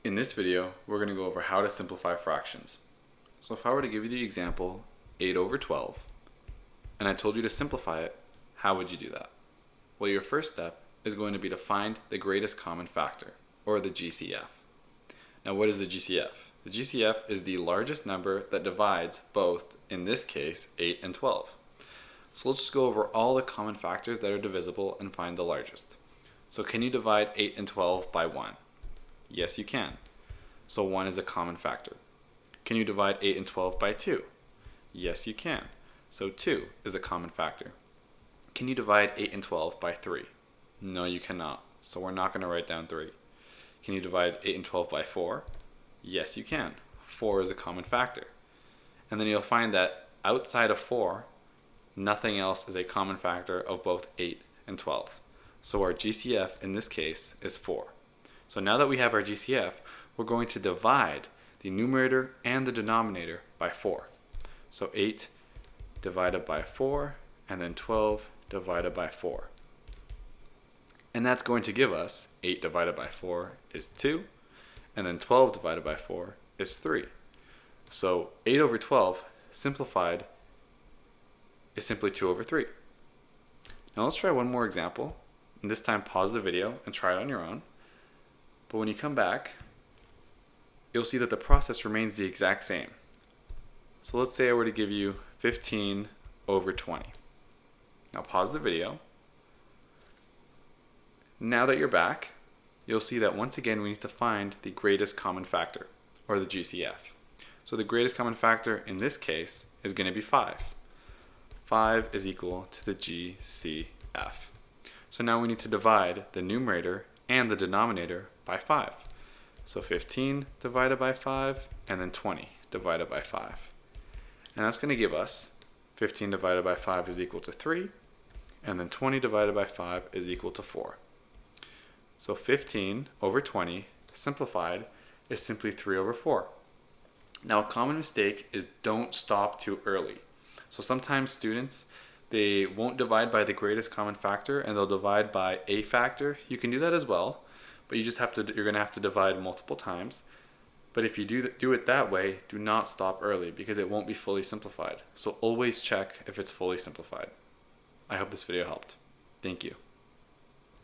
In this video, we're going to go over how to simplify fractions. So if I were to give you the example 8 over 12, and I told you to simplify it, how would you do that? Well, your first step is going to be to find the greatest common factor, or the GCF. Now, what is the GCF? The GCF is the largest number that divides both, in this case, 8 and 12. So let's just go over all the common factors that are divisible and find the largest. So can you divide 8 and 12 by 1? Yes, you can. So 1 is a common factor. Can you divide 8 and 12 by 2? Yes, you can. So 2 is a common factor. Can you divide 8 and 12 by 3? No, you cannot. So we're not going to write down 3. Can you divide 8 and 12 by 4? Yes, you can. 4 is a common factor. And then you'll find that outside of 4, nothing else is a common factor of both 8 and 12. So our GCF in this case is 4. So now that we have our GCF, we're going to divide the numerator and the denominator by 4. So 8 divided by 4, and then 12 divided by 4. And that's going to give us 8 divided by 4 is 2, and then 12 divided by 4 is 3. So 8 over 12 simplified is simply 2 over 3. Now let's try one more example, and this time pause the video and try it on your own. But when you come back, you'll see that the process remains the exact same. So let's say I were to give you 15 over 20. Now pause the video. Now that you're back, you'll see that once again we need to find the greatest common factor, or the GCF. So the greatest common factor in this case is going to be 5. 5 is equal to the GCF. So now we need to divide the numerator and the denominator by 5. So 15 divided by 5, and then 20 divided by 5. And that's going to give us 15 divided by 5 is equal to 3, and then 20 divided by 5 is equal to 4. So 15 over 20 simplified is simply 3 over 4. Now a common mistake is don't stop too early. So sometimes students, they won't divide by the greatest common factor and they'll divide by a factor. You can do that as well, but you're going to have to divide multiple times. But if you do it that way, do not stop early because it won't be fully simplified. So always check if it's fully simplified. I hope this video helped. Thank you.